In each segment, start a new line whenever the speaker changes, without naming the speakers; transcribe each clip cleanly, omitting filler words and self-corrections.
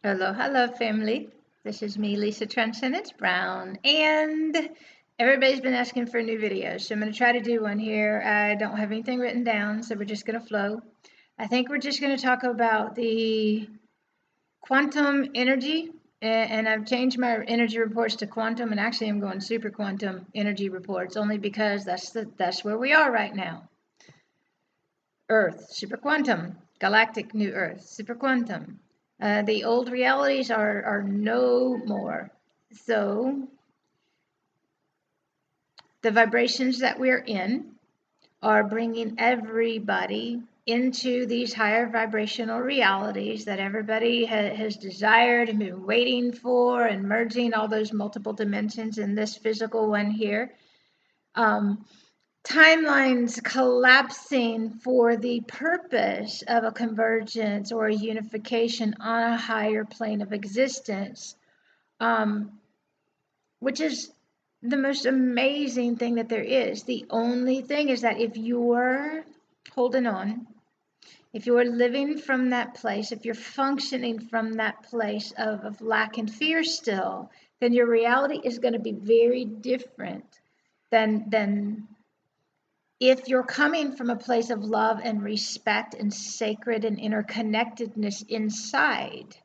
Hello, hello, family. This is me, Lisa Transcendence Brown, and everybody's been asking for new videos, so I'm going to try to do one here. I don't have anything written down, so we're just going to flow. I think we're just going to talk about the quantum energy, and I've changed my energy reports to quantum, and actually I'm going super quantum energy reports only because that's where we are right now. Earth, super quantum, galactic new Earth, super quantum. The old realities are no more. So the vibrations that we're in are bringing everybody into these higher vibrational realities that everybody has desired and been waiting for, and merging all those multiple dimensions in this physical one here. Timelines collapsing for the purpose of a convergence or a unification on a higher plane of existence, which is the most amazing thing that there is. The only thing is that if you're holding on, if you're living from that place, if you're functioning from that place of lack and fear still, then your reality is going to be very different than if you're coming from a place of love and respect and sacred and interconnectedness inside,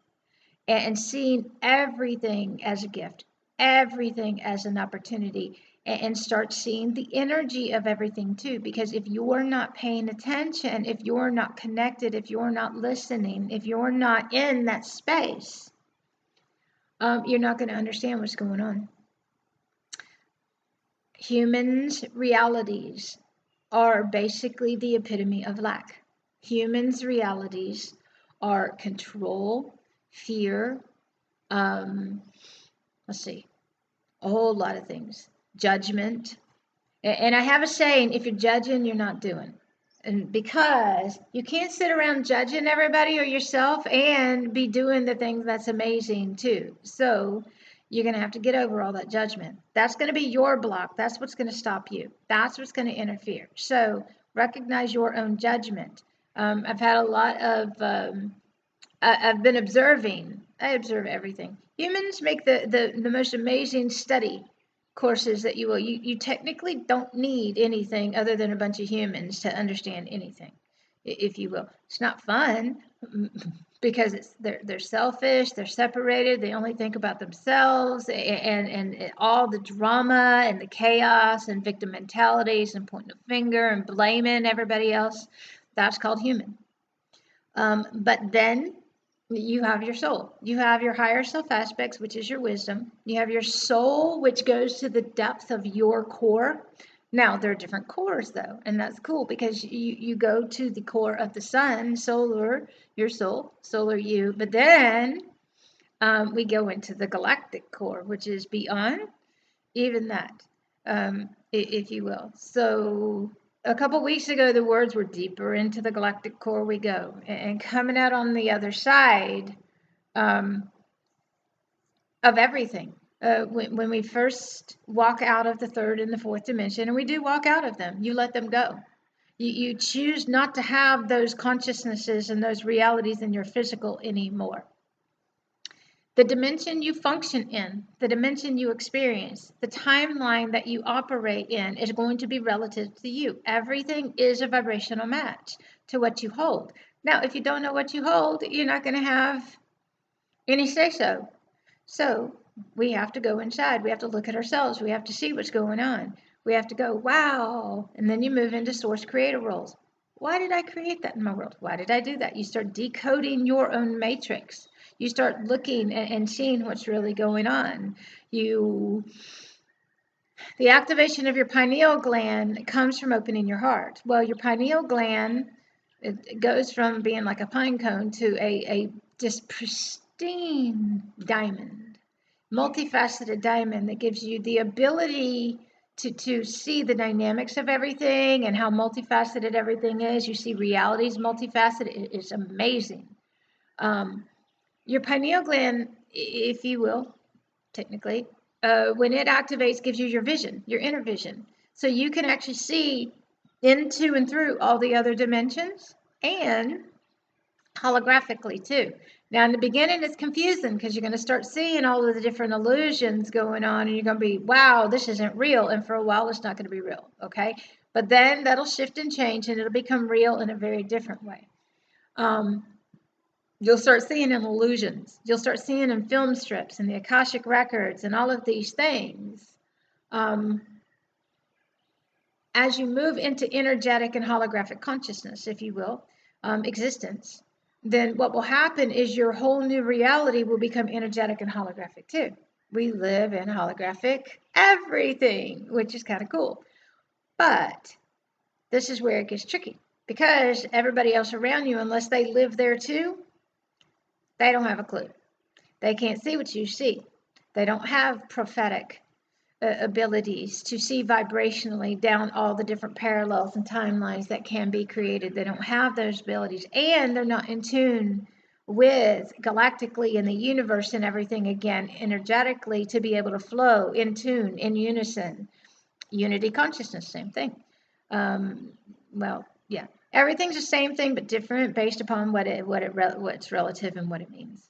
and seeing everything as a gift, everything as an opportunity, and start seeing the energy of everything too. Because if you're not paying attention, if you're not connected, if you're not listening, if you're not in that space, you're not going to understand what's going on. Humans' realities are basically the epitome of lack. Humans' realities are control, fear, let's see, a whole lot of things. Judgment. And I have a saying, if you're judging, you're not doing. And because you can't sit around judging everybody or yourself and be doing the things that's amazing too. So you're going to have to get over all that judgment. That's going to be your block. That's what's going to stop you. That's what's going to interfere. So recognize your own judgment. I've had a lot of, I've been observing. I observe everything. Humans make the most amazing study courses that you will. You technically don't need anything other than a bunch of humans to understand anything, if you will. It's not fun because they're selfish, they're separated, they only think about themselves, and all the drama and the chaos and victim mentalities and pointing a finger and blaming everybody else. That's called human. But then you have your soul. You have your higher self aspects, which is your wisdom. You have your soul, which goes to the depth of your core. Now, there are different cores, though, and that's cool because you go to the core of the sun, solar, your soul, solar you. But then we go into the galactic core, which is beyond even that, if you will. So a couple weeks ago, the words were deeper into the galactic core we go, and coming out on the other side of everything. When we first walk out of the third and the fourth dimension, and we do walk out of them, you let them go. You choose not to have those consciousnesses and those realities in your physical anymore. The dimension you function in, the dimension you experience, the timeline that you operate in is going to be relative to you. Everything is a vibrational match to what you hold. Now, if you don't know what you hold, you're not going to have any say-so. So we have to go inside. We have to look at ourselves. We have to see what's going on. We have to go, wow. And then you move into source creator roles. Why did I create that in my world? Why did I do that? You start decoding your own matrix. You start looking and seeing what's really going on. The activation of your pineal gland comes from opening your heart. Well, your pineal gland, it goes from being like a pine cone to a just pristine diamond, multifaceted diamond that gives you the ability to see the dynamics of everything and how multifaceted everything is. You see reality's multifaceted. It's amazing. Your pineal gland, if you will, technically, when it activates, gives you your vision, your inner vision. So you can actually see into and through all the other dimensions and holographically too. Now, in the beginning, it's confusing because you're going to start seeing all of the different illusions going on, and you're going to be, wow, this isn't real. And for a while, it's not going to be real. Okay. But then that'll shift and change, and it'll become real in a very different way. You'll start seeing in illusions. You'll start seeing in film strips and the Akashic records and all of these things. As you move into energetic and holographic consciousness, if you will, existence, then what will happen is your whole new reality will become energetic and holographic too. We live in holographic everything, which is kind of cool. But this is where it gets tricky, because everybody else around you, unless they live there too, they don't have a clue. They can't see what you see. They don't have prophetic abilities to see vibrationally down all the different parallels and timelines that can be created. They don't have those abilities, and they're not in tune with galactically in the universe and everything, again, energetically, to be able to flow in tune, in unison. Unity consciousness, same thing. Well, yeah, everything's the same thing but different based upon what's relative and what it means.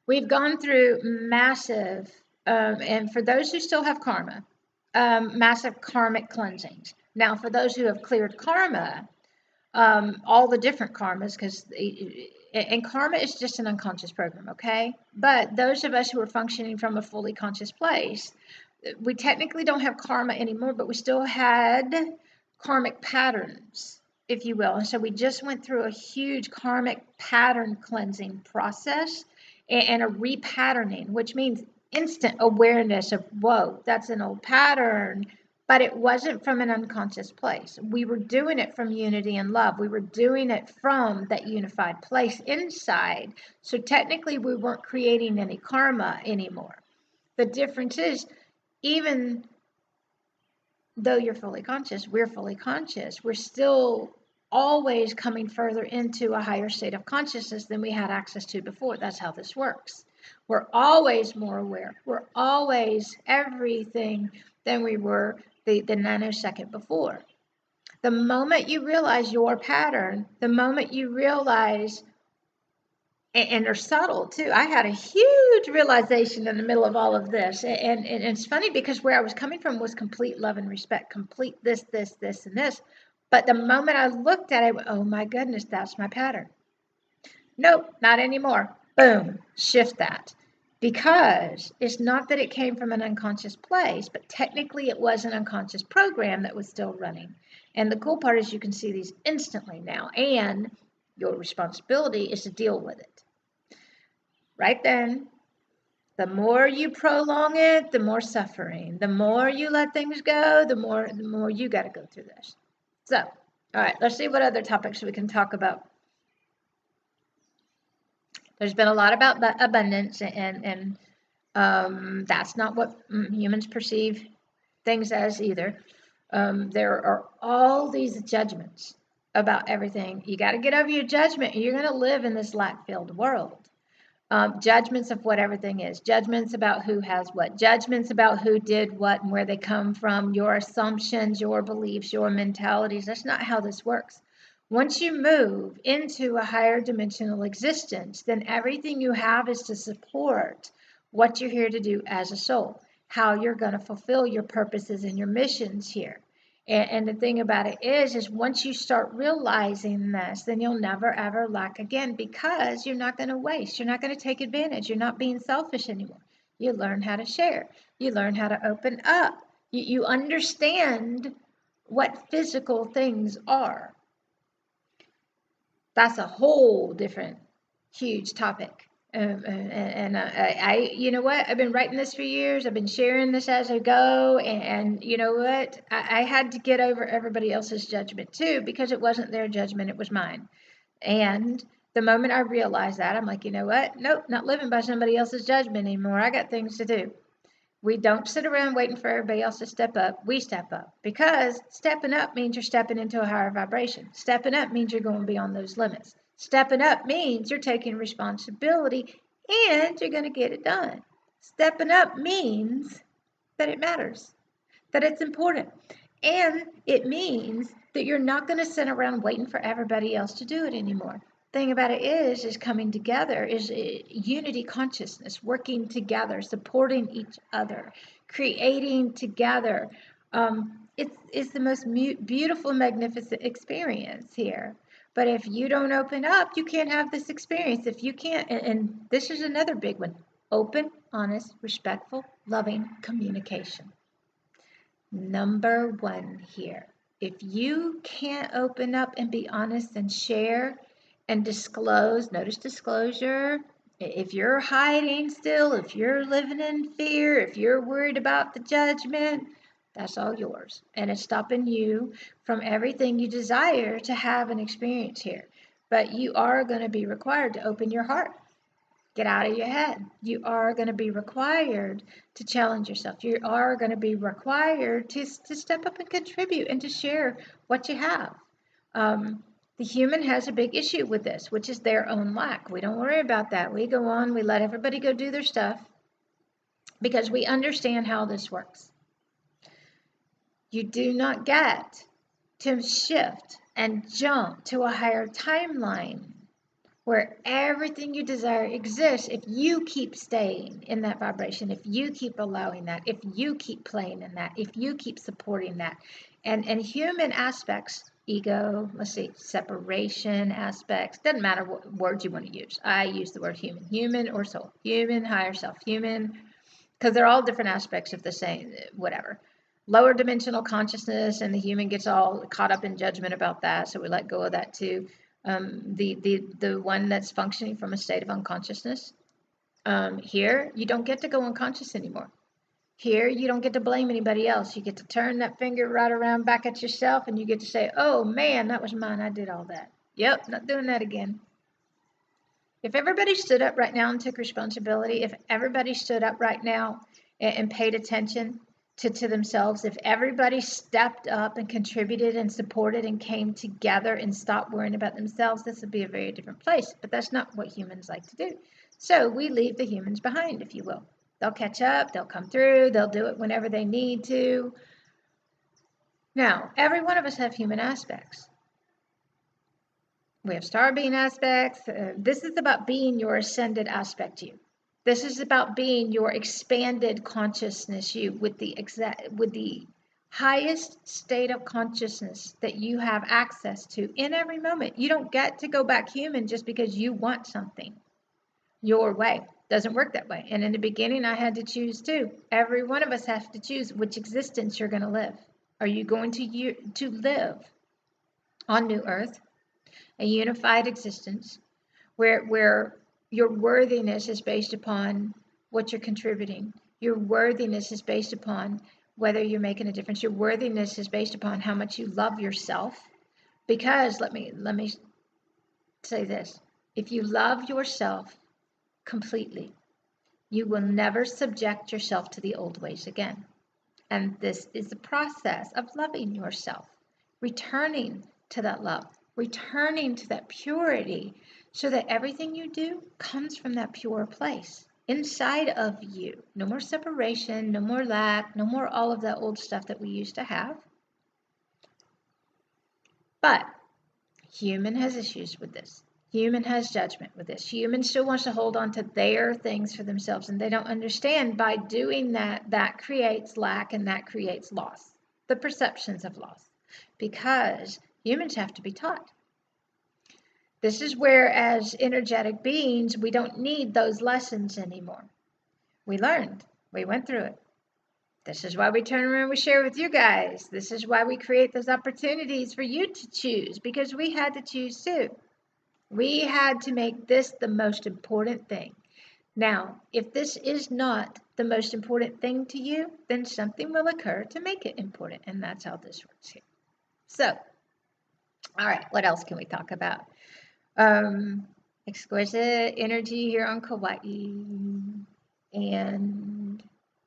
We've gone through massive, and for those who still have karma, massive karmic cleansings. Now, for those who have cleared karma, all the different karmas, and karma is just an unconscious program, okay? But those of us who are functioning from a fully conscious place, we technically don't have karma anymore, but we still had karmic patterns, if you will. And so we just went through a huge karmic pattern cleansing process and a repatterning, which means instant awareness of, whoa, that's an old pattern, but it wasn't from an unconscious place. We were doing it from unity and love. We were doing it from that unified place inside. So technically we weren't creating any karma anymore. The difference is, even though you're fully conscious, we're fully conscious, we're still always coming further into a higher state of consciousness than we had access to before. That's how this works. We're always more aware. We're always everything than we were the nanosecond before. The moment you realize your pattern, the moment you realize, and they're subtle too. I had a huge realization in the middle of all of this. And it's funny because where I was coming from was complete love and respect, complete this, and this. But the moment I looked at it, oh my goodness, that's my pattern. Nope, not anymore. Boom, shift that. Because it's not that it came from an unconscious place, but technically it was an unconscious program that was still running. And the cool part is you can see these instantly now. And your responsibility is to deal with it. Right then, the more you prolong it, the more suffering. The more you let things go, the more you got to go through this. So, all right, let's see what other topics we can talk about. There's been a lot about abundance, and that's not what humans perceive things as either. There are all these judgments about everything. You got to get over your judgment. You're going to live in this lack-filled world. Judgments of what everything is. Judgments about who has what. Judgments about who did what and where they come from. Your assumptions, your beliefs, your mentalities. That's not how this works. Once you move into a higher dimensional existence, then everything you have is to support what you're here to do as a soul. How you're going to fulfill your purposes and your missions here. And the thing about it is once you start realizing this, then you'll never, ever lack again, because you're not going to waste. You're not going to take advantage. You're not being selfish anymore. You learn how to share. You learn how to open up. You understand what physical things are. That's a whole different, huge topic. I you know what? I've been writing this for years. I've been sharing this as I go. And you know what? I had to get over everybody else's judgment too, because it wasn't their judgment. It was mine. And the moment I realized that, I'm like, you know what? Nope, not living by somebody else's judgment anymore. I got things to do. We don't sit around waiting for everybody else to step up. We step up, because stepping up means you're stepping into a higher vibration. Stepping up means you're going beyond those limits. Stepping up means you're taking responsibility and you're going to get it done. Stepping up means that it matters, that it's important. And it means that you're not going to sit around waiting for everybody else to do it anymore. thing about it is coming together, is unity consciousness, working together, supporting each other, creating together. It's the most beautiful, magnificent experience here. But if you don't open up, you can't have this experience. If you can't, and this is another big one, open, honest, respectful, loving communication. Number one here. If you can't open up and be honest and share and disclose, notice disclosure. If you're hiding still, if you're living in fear, if you're worried about the judgment, that's all yours. And it's stopping you from everything you desire to have an experience here. But you are going to be required to open your heart. Get out of your head. You are going to be required to challenge yourself. You are going to be required to step up and contribute and to share what you have. The human has a big issue with this, which is their own lack. We don't worry about that. We go on, we let everybody go do their stuff because we understand how this works. You do not get to shift and jump to a higher timeline where everything you desire exists if you keep staying in that vibration, if you keep allowing that, if you keep playing in that, if you keep supporting that. And human aspects, ego, let's see, separation aspects, doesn't matter what words you want to use. I use the word human, human or soul, human, higher self, human, because they're all different aspects of the same, whatever. Lower dimensional consciousness, and the human gets all caught up in judgment about that, so we let go of that too. The one that's functioning from a state of unconsciousness. Here, you don't get to go unconscious anymore. Here, you don't get to blame anybody else. You get to turn that finger right around back at yourself, and you get to say, oh man, that was mine. I did all that. Yep, not doing that again. If everybody stood up right now and took responsibility, if everybody stood up right now and paid attention to themselves, if everybody stepped up and contributed and supported and came together and stopped worrying about themselves, this would be a very different place. But that's not what humans like to do. So we leave the humans behind, if you will. They'll catch up, they'll come through, they'll do it whenever they need to. Now, every one of us have human aspects. We have star being aspects. This is about being your ascended aspect you. This is about being your expanded consciousness you with the highest state of consciousness that you have access to in every moment. You don't get to go back human just because you want something your way. Doesn't work that way. And in the beginning, I had to choose too. Every one of us has to choose which existence you're going to live. Are you going to live on New Earth, a unified existence where your worthiness is based upon what you're contributing. Your worthiness is based upon whether you're making a difference. Your worthiness is based upon how much you love yourself. Because let me say this. If you love yourself completely, you will never subject yourself to the old ways again. And this is the process of loving yourself, returning to that love, returning to that purity, so that everything you do comes from that pure place inside of you. No more separation, no more lack, no more all of that old stuff that we used to have. But human has issues with this. Human has judgment with this. Human still wants to hold on to their things for themselves, and they don't understand by doing that, that creates lack and that creates loss, the perceptions of loss, because humans have to be taught. This is where, as energetic beings, we don't need those lessons anymore. We learned. We went through it. This is why we turn around and we share with you guys. This is why we create those opportunities for you to choose, because we had to choose too. We had to make this the most important thing. Now, if this is not the most important thing to you, then something will occur to make it important, and that's how this works here. So, all right, what else can we talk about? Exquisite energy here on Kauai. And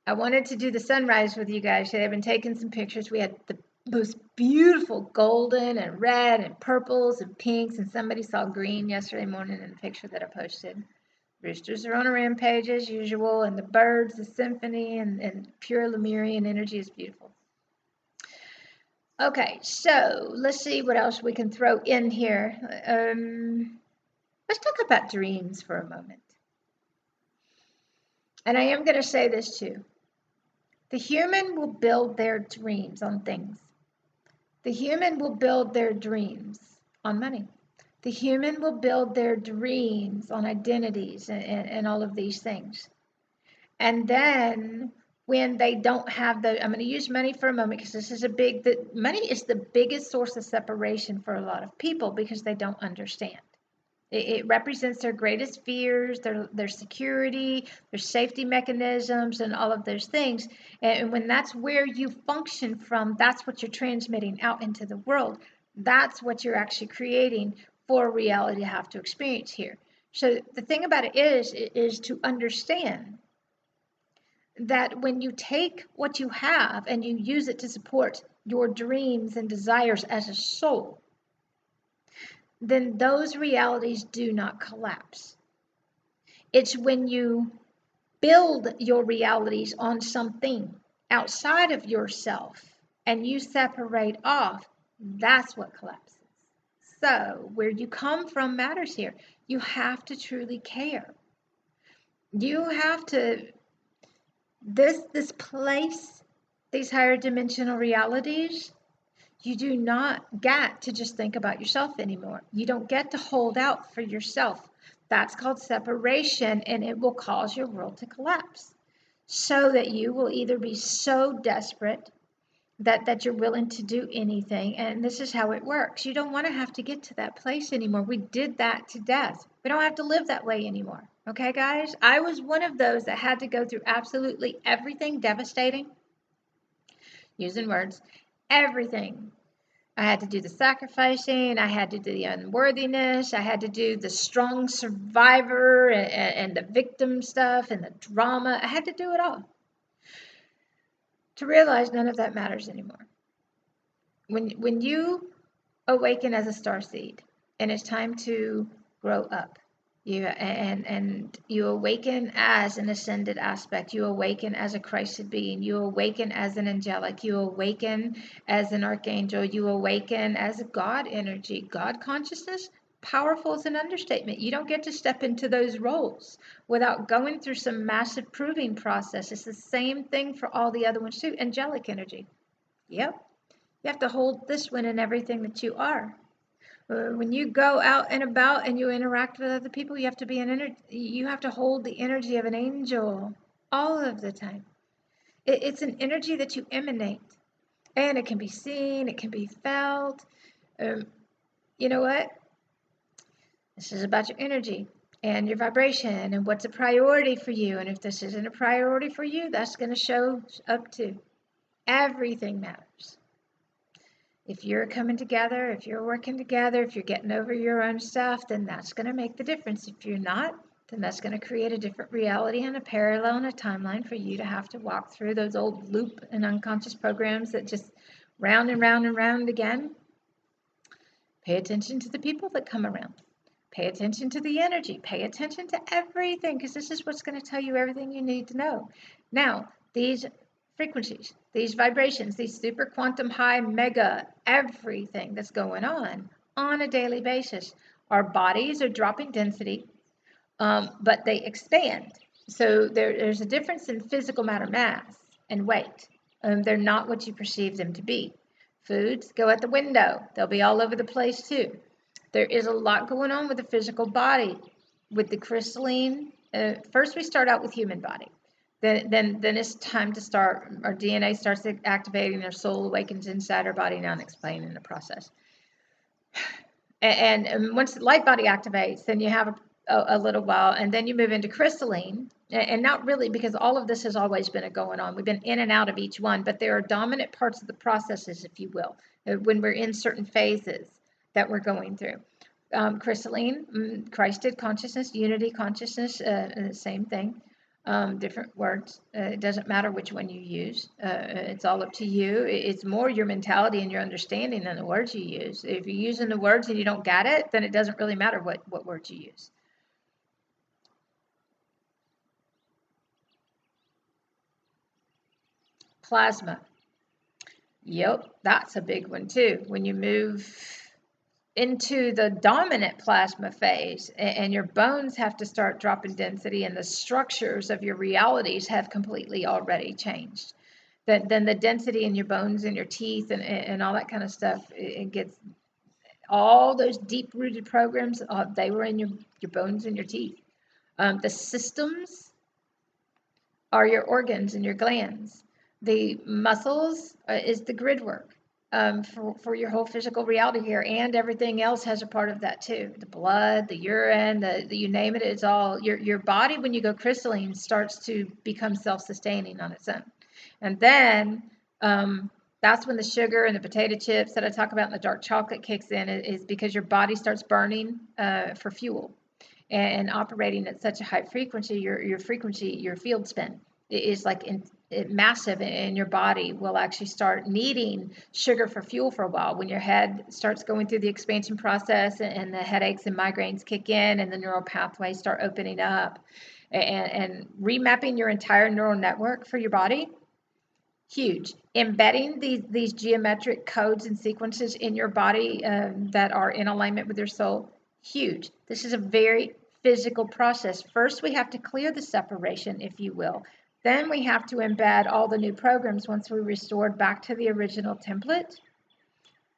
I wanted to do the sunrise with you guys today. I've been taking some pictures. We had the most beautiful golden and red and purples and pinks, and somebody saw green yesterday morning in the picture that I posted. Roosters are on a rampage as usual, and the birds, the symphony, and pure Lemurian energy is beautiful. Okay, so let's see what else we can throw in here. Let's talk about dreams for a moment. And I am going to say this too. The human will build their dreams on things. The human will build their dreams on money. The human will build their dreams on identities and all of these things. And then when they don't have I'm going to use money for a moment because this is money is the biggest source of separation for a lot of people because they don't understand. It represents their greatest fears, their security, their safety mechanisms, and all of those things. And when that's where you function from, that's what you're transmitting out into the world. That's what you're actually creating for reality to have to experience here. So the thing about it is to understand that when you take what you have and you use it to support your dreams and desires as a soul, then those realities do not collapse. It's when you build your realities on something outside of yourself and you separate off, that's what collapses. So where you come from matters here. You have to truly care. You have to, this place, these higher dimensional realities, you do not get to just think about yourself anymore. You don't get to hold out for yourself. That's called separation, and it will cause your world to collapse. So that you will either be so desperate that you're willing to do anything, and this is how it works. You don't want to have to get to that place anymore. We did that to death. We don't have to live that way anymore. Okay, guys? I was one of those that had to go through absolutely everything devastating, using words, everything. I had to do the sacrificing, I had to do the unworthiness, I had to do the strong survivor and the victim stuff and the drama. I had to do it all to realize none of that matters anymore. When you awaken as a starseed and it's time to grow up, and you awaken as an ascended aspect, you awaken as a Christed being, you awaken as an angelic, you awaken as an archangel, you awaken as a God energy. God consciousness, powerful is an understatement. You don't get to step into those roles without going through some massive proving process. It's the same thing for all the other ones too. Angelic energy. Yep. You have to hold this one in everything that you are. When you go out and about and you interact with other people, you have to you have to hold the energy of an angel all of the time. It's an energy that you emanate, and it can be seen, it can be felt. You know what? This is about your energy and your vibration and what's a priority for you. And if this isn't a priority for you, that's going to show up too. Everything matters. If you're coming together, if you're working together, if you're getting over your own stuff, then that's going to make the difference. If you're not, then that's going to create a different reality and a parallel and a timeline for you to have to walk through those old loop and unconscious programs that just round and round and round again. Pay attention to the people that come around. Pay attention to the energy. Pay attention to everything, because this is what's going to tell you everything you need to know. Now, these frequencies, these vibrations, these super quantum high mega everything that's going on a daily basis. Our bodies are dropping density, but they expand. So there's a difference in physical matter mass and weight. They're not what you perceive them to be. Foods go out the window. They'll be all over the place too. There is a lot going on with the physical body, with the crystalline. First, we start out with human body. Then it's time to start, our DNA starts activating, our soul awakens inside our body. Now I'm explaining the process. And once the LightBody activates, then you have a little while, and then you move into crystalline. And not really, because all of this has always been going on. We've been in and out of each one, but there are dominant parts of the processes, if you will, when we're in certain phases that we're going through. Crystalline, Christed consciousness, unity consciousness, same thing. Different words. It doesn't matter which one you use. It's all up to you. It's more your mentality and your understanding than the words you use. If you're using the words and you don't get it, then it doesn't really matter what words you use. Plasma. Yep, that's a big one too. When you move into the dominant plasma phase, and your bones have to start dropping density, and the structures of your realities have completely already changed. Then the density in your bones and your teeth and all that kind of stuff, it gets all those deep rooted programs, they were in your bones and your teeth. The systems are your organs and your glands. The muscles is the grid work. For your whole physical reality here, and everything else has a part of that too. The blood, the urine, the you name it, it's all your body. When you go crystalline, starts to become self-sustaining on its own, and then that's when the sugar and the potato chips that I talk about and the dark chocolate kicks in, is because your body starts burning for fuel and operating at such a high frequency. Your field spin is like massive, and your body will actually start needing sugar for fuel for a while. When your head starts going through the expansion process, and the headaches and migraines kick in, and the neural pathways start opening up, and remapping your entire neural network for your body, huge. Embedding these geometric codes and sequences in your body that are in alignment with your soul, huge. This is a very physical process. First, we have to clear the separation, if you will. Then we have to embed all the new programs once we're restored back to the original template.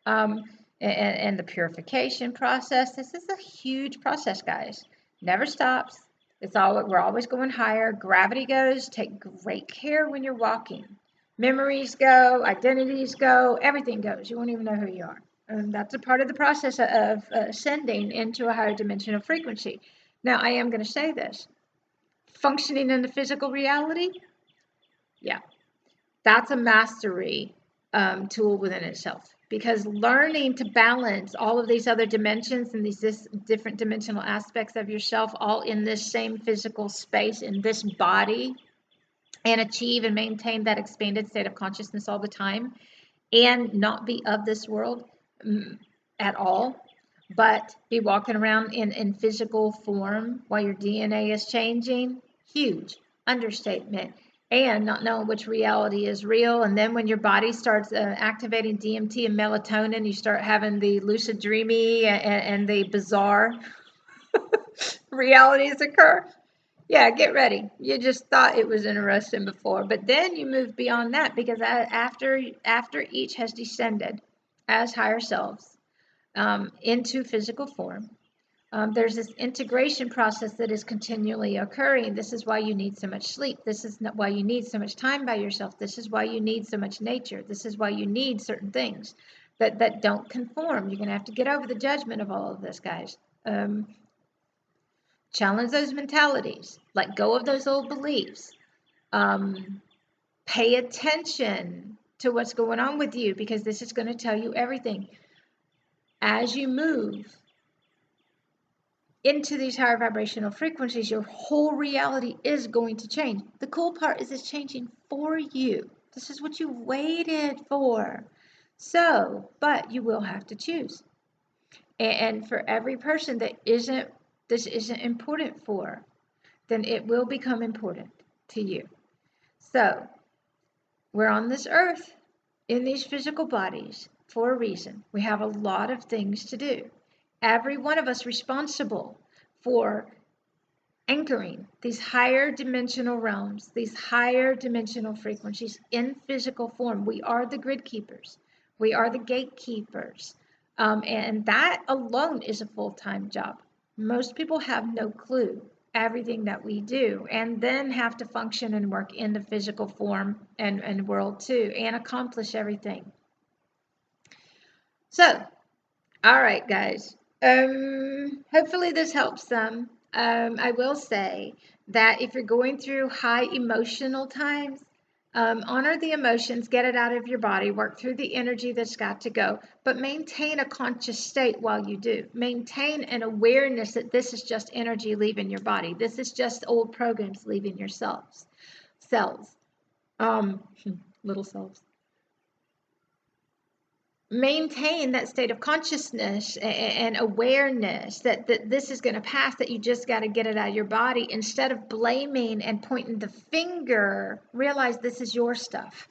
And the purification process. This is a huge process, guys. Never stops. We're always going higher. Gravity goes. Take great care when you're walking. Memories go, identities go, everything goes. You won't even know who you are. And that's a part of the process of ascending into a higher dimensional frequency. Now, I am going to say this. Functioning in the physical reality, yeah, that's a mastery tool within itself. Because learning to balance all of these other dimensions and these different dimensional aspects of yourself all in this same physical space, in this body, and achieve and maintain that expanded state of consciousness all the time, and not be of this world at all, but be walking around in physical form while your DNA is changing, huge understatement. And not knowing which reality is real. And then when your body starts activating DMT and melatonin, you start having the lucid dreamy and the bizarre realities occur. Yeah, get ready. You just thought it was interesting before, but then you move beyond that, because after each has descended as higher selves into physical form, there's this integration process that is continually occurring. This is why you need so much sleep. This is why you need so much time by yourself. This is why you need so much nature. This is why you need certain things that don't conform. You're going to have to get over the judgment of all of this, guys. Challenge those mentalities. Let go of those old beliefs. Pay attention to what's going on with you, because this is going to tell you everything. As you move into these higher vibrational frequencies, your whole reality is going to change. The cool part is it's changing for you. This is what you waited for. So, but you will have to choose. And for every person that this isn't important for, then it will become important to you. So, we're on this earth in these physical bodies for a reason. We have a lot of things to do. Every one of us responsible for anchoring these higher dimensional realms, these higher dimensional frequencies in physical form. We are the grid keepers. We are the gatekeepers. And that alone is a full-time job. Most people have no clue everything that we do, and then have to function and work in the physical form and world too, and accomplish everything. So, all right, guys. Hopefully this helps them. I will say that if you're going through high emotional times, honor the emotions, get it out of your body, work through the energy that's got to go, but maintain a conscious state while you do. Maintain an awareness that this is just energy leaving your body. This is just old programs leaving your cells. Little cells. Maintain that state of consciousness and awareness that this is going to pass, that you just got to get it out of your body. Instead of blaming and pointing the finger, realize this is your stuff.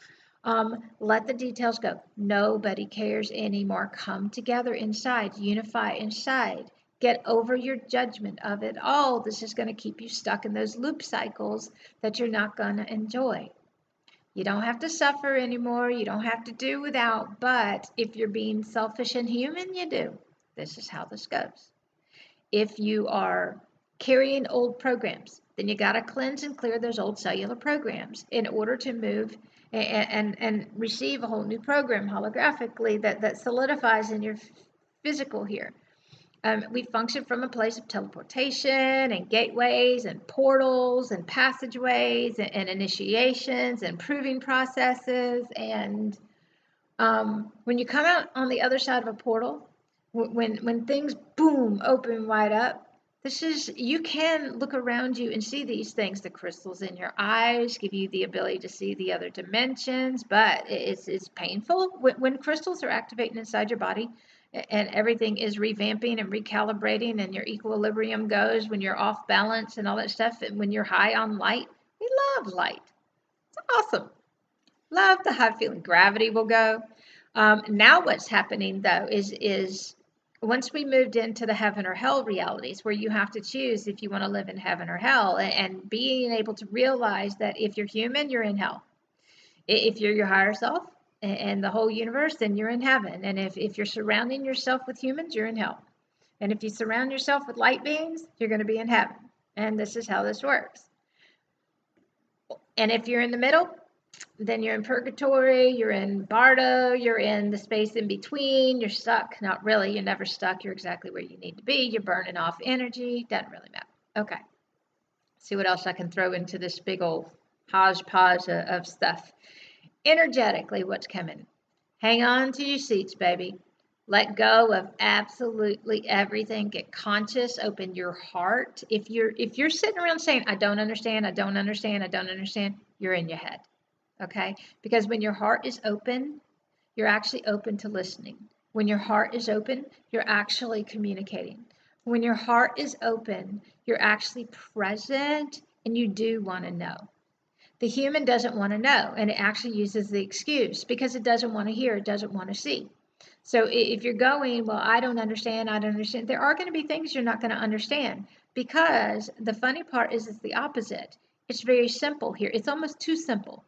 Let the details go. Nobody cares anymore. Come together inside, unify inside. Get over your judgment of it. Oh, this is going to keep you stuck in those loop cycles that you're not going to enjoy. You don't have to suffer anymore. You don't have to do without. But if you're being selfish and human, you do. This is how this goes. If you are carrying old programs, then you got to cleanse and clear those old cellular programs in order to move and receive a whole new program holographically that solidifies in your physical here. We function from a place of teleportation and gateways and portals and passageways and initiations and proving processes. And when you come out on the other side of a portal, when things boom open wide up, you can look around you and see these things. The crystals in your eyes give you the ability to see the other dimensions, but it's painful when crystals are activating inside your body and everything is revamping and recalibrating and your equilibrium goes when you're off balance and all that stuff. And when you're high on light, we love light. It's awesome. Love the high feeling. Gravity will go. Now what's happening though is once we moved into the heaven or hell realities where you have to choose if you want to live in heaven or hell, and being able to realize that if you're human, you're in hell. If you're your higher self and the whole universe, then you're in heaven. And if you're surrounding yourself with humans, you're in hell. And if you surround yourself with light beings, you're going to be in heaven. And this is how this works. And if you're in the middle, then you're in purgatory, you're in bardo, you're in the space in between, you're stuck. Not really, you're never stuck. You're exactly where you need to be. You're burning off energy. Doesn't really matter. Okay. See what else I can throw into this big old hodgepodge of stuff. Energetically, what's coming? Hang on to your seats, baby. Let go of absolutely everything. Get conscious. Open your heart. If you're sitting around saying, I don't understand, I don't understand, I don't understand, you're in your head. Okay? Because when your heart is open, you're actually open to listening. When your heart is open, you're actually communicating. When your heart is open, you're actually present and you do want to know. The human doesn't want to know, and it actually uses the excuse because it doesn't want to hear, it doesn't want to see. So if you're going, well, I don't understand, there are going to be things you're not going to understand, because the funny part is it's the opposite. It's very simple here. It's almost too simple.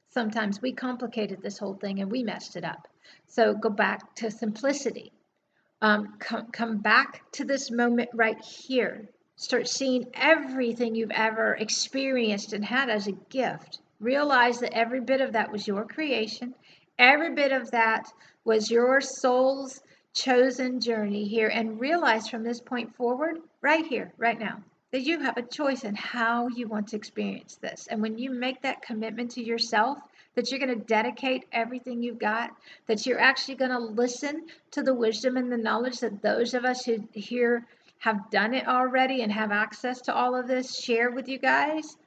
Sometimes we complicated this whole thing and we messed it up. So go back to simplicity. Come back to this moment right here. Start seeing everything you've ever experienced and had as a gift. Realize that every bit of that was your creation. Every bit of that was your soul's chosen journey here. And realize from this point forward, right here, right now, that you have a choice in how you want to experience this. And when you make that commitment to yourself, that you're going to dedicate everything you've got, that you're actually going to listen to the wisdom and the knowledge that those of us who here have done it already and have access to all of this share with you guys,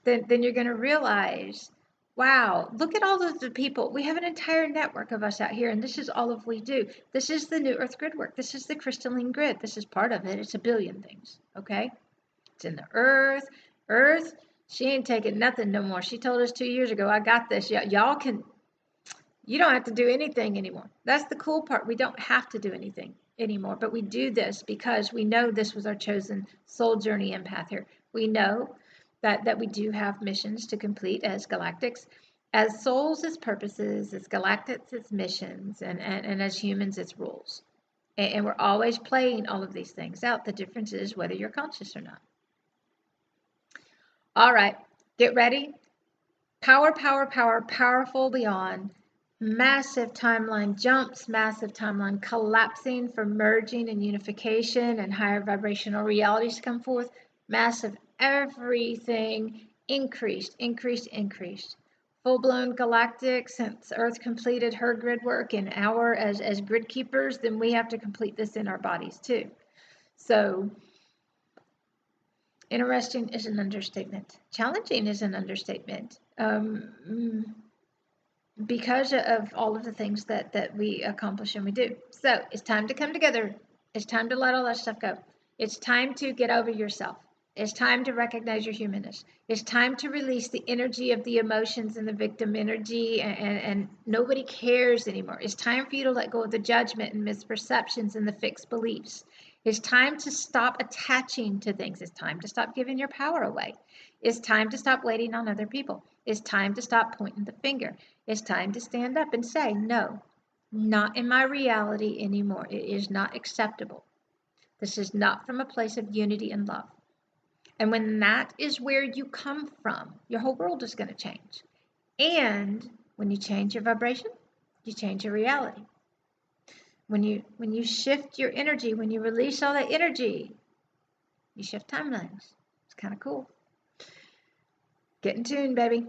then you're going to realize, wow, look at all of the people. We have an entire network of us out here, and this is all of we do. This is the New Earth grid work. This is the crystalline grid. This is part of it. It's a billion things, okay? It's in the earth. Earth, she ain't taking nothing no more. She told us 2 years ago, I got this. Y'all can, you don't have to do anything anymore. That's the cool part. We don't have to do anything anymore, but we do this because we know this was our chosen soul journey empath here. We know that we do have missions to complete as galactics, as souls, as purposes, as galactics, as missions, and as humans, as rules. And we're always playing all of these things out. The difference is whether you're conscious or not. All right, get ready. Power, power, power, powerful beyond. Massive timeline jumps, massive timeline collapsing for merging and unification and higher vibrational realities to come forth. Massive everything increased, increased, increased. Full-blown galactic, since Earth completed her grid work in our as grid keepers, then we have to complete this in our bodies too. So interesting is an understatement. Challenging is an understatement. Because of all of the things that we accomplish and we do. So it's time to come together. It's time to let all that stuff go. It's time to get over yourself. It's time to recognize your humanness. It's time to release the energy of the emotions and the victim energy, and nobody cares anymore. It's time for you to let go of the judgment and misperceptions and the fixed beliefs. It's time to stop attaching to things. It's time to stop giving your power away. It's time to stop waiting on other people. It's time to stop pointing the finger. It's time to stand up and say, no, not in my reality anymore. It is not acceptable. This is not from a place of unity and love. And when that is where you come from, your whole world is going to change. And when you change your vibration, you change your reality. When you shift your energy, when you release all that energy, you shift timelines. It's kind of cool. Get in tune, baby.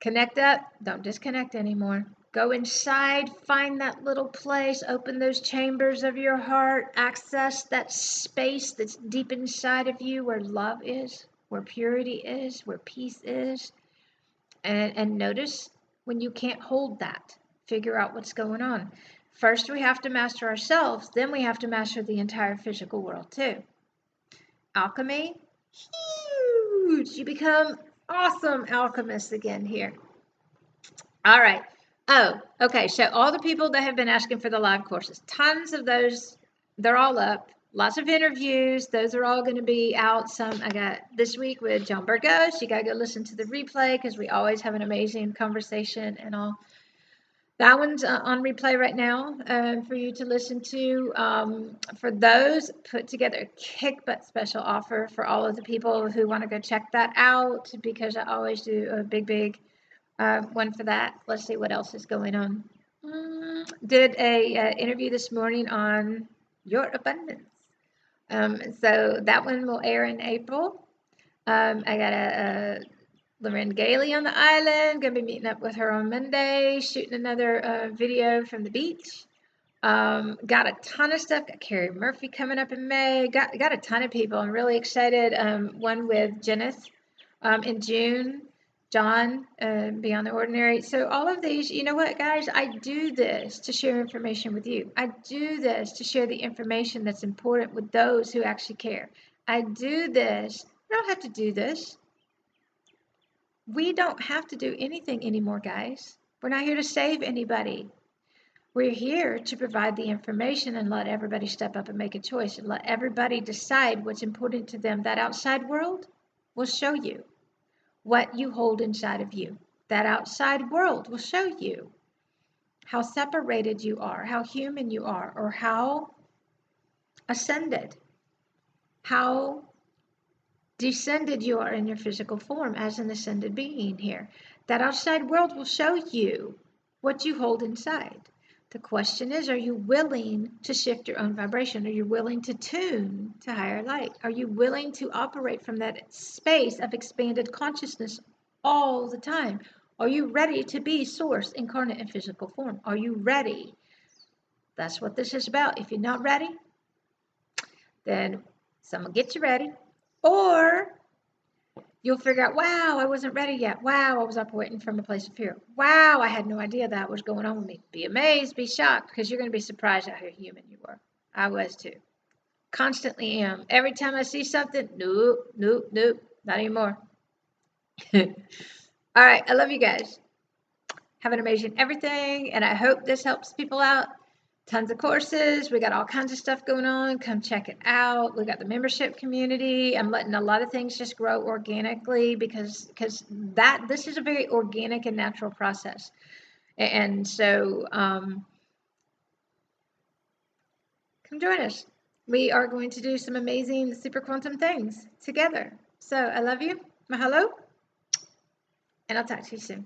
Connect up. Don't disconnect anymore. Go inside, find that little place, open those chambers of your heart, access that space that's deep inside of you where love is, where purity is, where peace is. And notice when you can't hold that. Figure out what's going on. First, we have to master ourselves. Then we have to master the entire physical world too. Alchemy, huge. You become awesome alchemists again here. All right. Oh, okay. So all the people that have been asking for the live courses, tons of those, they're all up. Lots of interviews. Those are all going to be out. Some I got this week with John Burgos. You got to go listen to the replay because we always have an amazing conversation and all. That one's on replay right now for you to listen to. For those, put together a kick butt special offer for all of the people who want to go check that out because I always do a big one for that. Let's see what else is going on. Did a interview this morning on your abundance. So that one will air in April. I got a Loren Gailey on the island. Gonna be meeting up with her on Monday, shooting another video from the beach. Got a ton of stuff. Got Carrie Murphy coming up in May. Got a ton of people. I'm really excited. One with Janice in June. John, Beyond the Ordinary. So all of these, you know what, guys? I do this to share information with you. I do this to share the information that's important with those who actually care. I do this. I don't have to do this. We don't have to do anything anymore, guys. We're not here to save anybody. We're here to provide the information and let everybody step up and make a choice and let everybody decide what's important to them. That outside world will show you what you hold inside of you. That outside world will show you how separated you are, how human you are, or how ascended, how descended you are in your physical form as an ascended being here. That outside world will show you what you hold inside. The question is, are you willing to shift your own vibration? Are you willing to tune to higher light? Are you willing to operate from that space of expanded consciousness all the time? Are you ready to be source incarnate in physical form? Are you ready? That's what this is about. If you're not ready, then someone get you ready. Or you'll figure out, wow, I wasn't ready yet. Wow, I was operating from a place of fear. Wow, I had no idea that was going on with me. Be amazed, be shocked, because you're going to be surprised at how human you were. I was too. Constantly am. Every time I see something, nope, not anymore. All right, I love you guys. Have an amazing everything, and I hope this helps people out. Tons of courses. We got all kinds of stuff going on. Come check it out. We got the membership community. I'm letting a lot of things just grow organically because this is a very organic and natural process. And so come join us. We are going to do some amazing super quantum things together. So I love you. Mahalo. And I'll talk to you soon.